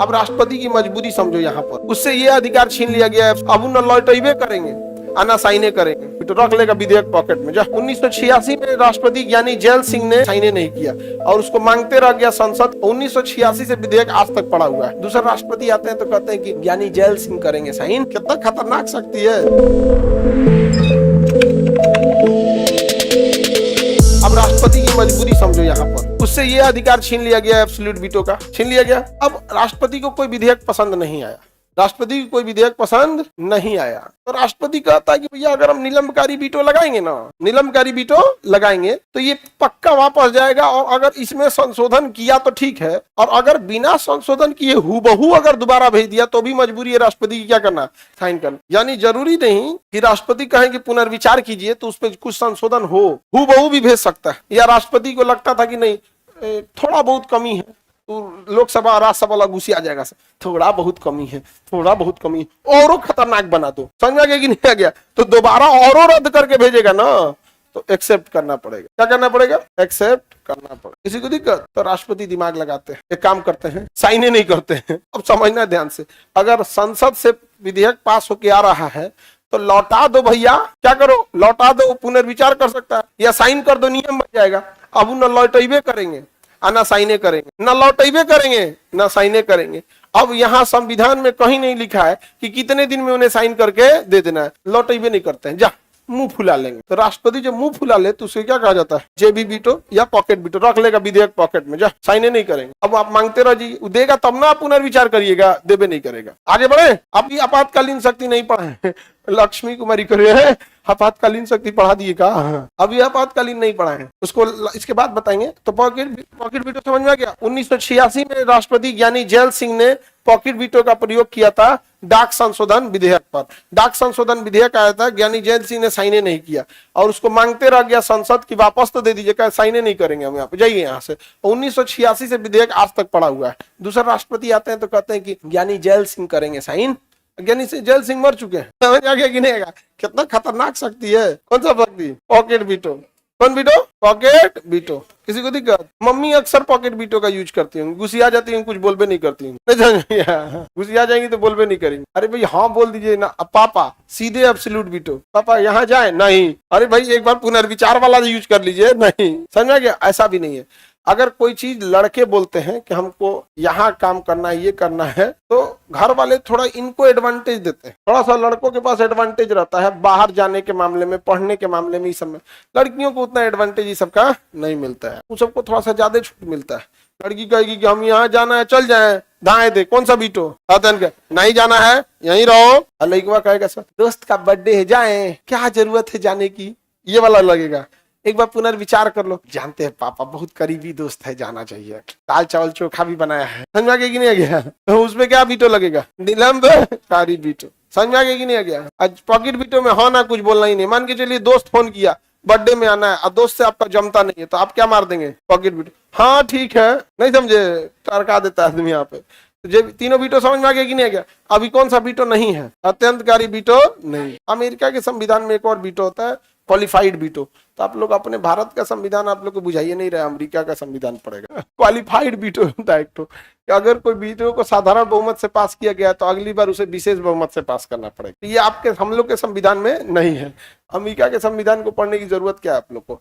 अब राष्ट्रपति की मजबूरी समझो यहाँ पर, उससे ये अधिकार छीन लिया गया है, अब न लौटेबे करेंगे आना साइने करेंगे तो रख लेगा विधेयक पॉकेट में। जब 1986 में राष्ट्रपति ज्ञानी जैल सिंह ने साइने नहीं किया और उसको मांगते रह गया संसद, 1986 से विधेयक आज तक पड़ा हुआ है। दूसरा राष्ट्रपति आते हैं तो कहते हैं कि ज्ञानी जैल सिंह करेंगे साइन। कितना खतरनाक शक्ति है। अब राष्ट्रपति की मजबूरी समझो यहाँ पर, उससे ये अधिकार छीन लिया गया है, एब्सोल्यूट वीटो का छीन लिया गया। अब राष्ट्रपति को कोई विधेयक पसंद नहीं आया, राष्ट्रपति को कोई विधेयक पसंद नहीं आया तो राष्ट्रपति कहता है कि भैया अगर हम निलंबकारी वीटो लगाएंगे ना, निलंबकारी वीटो लगाएंगे तो ये पक्का वापस जाएगा, और अगर इसमें संशोधन किया तो ठीक है, और अगर बिना संशोधन किए हूबहू अगर दोबारा भेज दिया तो भी मजबूरी है राष्ट्रपति की क्या करना, साइन करना। यानी जरूरी नहीं कि राष्ट्रपति कहें कि पुनर्विचार कीजिए तो उस पर कुछ संशोधन हो, हूबहू भी भेज सकता है। या राष्ट्रपति को लगता था कि नहीं थोड़ा बहुत कमी है तो लोकसभा राज्यसभा वाला घुसी आ जाएगा, थोड़ा बहुत कमी है, थोड़ा बहुत कमी है, औरों खतरनाक बना दो, समझ में आ गया कि नहीं आ गया, तो दोबारा औरों रद्द करके भेजेगा ना तो एक्सेप्ट करना पड़ेगा। क्या करना पड़ेगा, एक्सेप्ट करना पड़ेगा। किसी को दिक्कत तो राष्ट्रपति दिमाग लगाते हैं, एक काम करते हैं, साइने नहीं करते हैं। अब समझना ध्यान से, अगर संसद से विधेयक पास होके आ रहा है तो लौटा दो भैया, क्या करो लौटा दो, पुनर्विचार कर सकता है, या साइन कर दो, नियम बन जाएगा। अब न लौटेबे करेंगे ना साइने करेंगे, ना लौटेबे करेंगे ना साइने करेंगे। अब यहाँ संविधान में कहीं नहीं लिखा है कि कितने दिन में उन्हें साइन करके दे देना है, लौटेबे नहीं करते हैं, जा मुंह फुला लेंगे। तो राष्ट्रपति जब मुंह फुला ले तो उसे क्या कहा जाता है, जेबी वीटो या पॉकेट वीटो, रख लेगा विधेयक पॉकेट में, जा साइने नहीं करेंगे। अब आप मांगते रह जी, देगा तब ना पुनर्विचार करिएगा, देबे नहीं करेगा। आगे बढ़े, अभी आपातकालीन शक्ति नहीं पढ़े, लक्ष्मी कुमारी करे आपातकालीन शक्ति पढ़ा दिए का, अभी आपातकालीन नहीं पढ़ा है, उसको इसके बाद बताएंगे। तो पॉकेट वीटो समझ में आ गया। 1986 में राष्ट्रपति ज्ञानी जैल सिंह ने पॉकेट वीटो का प्रयोग किया था डाक संशोधन विधेयक पर। डाक संशोधन विधेयक आया था, ज्ञानी जैल सिंह ने साइने नहीं किया और उसको मांगते रह गया संसद की वापस तो दे दीजिए, साइने नहीं करेंगे हम यहाँ पे, जाइए यहाँ से। 1986 से विधेयक आज तक पड़ा हुआ है। दूसरा राष्ट्रपति आते हैं तो कहते हैं कि ज्ञानी जैल सिंह करेंगे साइन। ज्ञानी से जैल सिंह मर चुके हैं, समझ आ गया कि नहीं आएगा। कितना खतरनाक शक्ति है, कौन सा शक्ति, पॉकेट वीटो। कौन वीटो, पॉकेट वीटो। किसी को दिक्कत, मम्मी अक्सर पॉकेट वीटो का यूज करती हूँ, गुस्सिया जाती हूँ, कुछ बोलबे नहीं करती हूँ, गुस्सिया जाएंगी तो बोलबे नहीं करेंगी। अरे भाई हाँ बोल दीजिए ना, पापा सीधे एब्सोल्यूट वीटो, पापा यहाँ जाए नहीं, अरे भाई एक बार पुनर्विचार वाला यूज कर लीजिए, नहीं, समझ में आ गया। ऐसा भी नहीं है, अगर कोई चीज लड़के बोलते हैं कि हमको यहाँ काम करना है, ये करना है, तो घर वाले थोड़ा इनको एडवांटेज देते हैं। थोड़ा सा लड़कों के पास एडवांटेज रहता है बाहर जाने के मामले में, पढ़ने के मामले में, इस सब में। लड़कियों को उतना एडवांटेज इस सबका नहीं मिलता है, उन सबको थोड़ा सा ज्यादा छूट मिलता है। लड़की कहेगी कि हम यहाँ जाना है, चल जाए, दाएं दे, कौन सा वीटो, नहीं जाना है यहीं रहो। लड़का कहेगा सर दोस्त का बर्थडे है, जाए, क्या जरूरत है जाने की, ये वाला लगेगा। एक बार पुनर्विचार कर लो, जानते हैं पापा बहुत करीबी दोस्त है, जाना चाहिए, दाल चावल चोखा भी बनाया है, समझ में आ गया कि नहीं आ गया। तो उसमें क्या वीटो लगेगा, निलंबकारी वीटो, समझ में आ गया कि नहीं आ गया। आज पॉकेट वीटो में हो ना कुछ बोलना ही नहीं। मान के चलिए दोस्त फोन किया, बर्थडे में आना है, और दोस्त से आपका जमता नहीं है, तो आप क्या मार देंगे, पॉकेट वीटो, हाँ ठीक है, नहीं समझे, टरका देता आदमी यहाँ पे। तो तीनों वीटो समझ में आ गया कि नहीं आ गया। अभी कौन सा वीटो नहीं है, अत्यंतकारी वीटो नहीं। अमेरिका के संविधान में एक और वीटो होता है, क्वालिफाइड वीटो। तो आप लोग अपने भारत का संविधान आप लोग को बुझाइए नहीं रहे, अमेरिका का संविधान पड़ेगा। क्वालिफाइड वीटो होता है एक तो, अगर कोई वीटो को साधारण बहुमत से पास किया गया तो अगली बार उसे विशेष बहुमत से पास करना पड़ेगा। ये आपके हम लोग के संविधान में नहीं है। अमेरिका के संविधान को पढ़ने की जरूरत क्या है आप लोग को।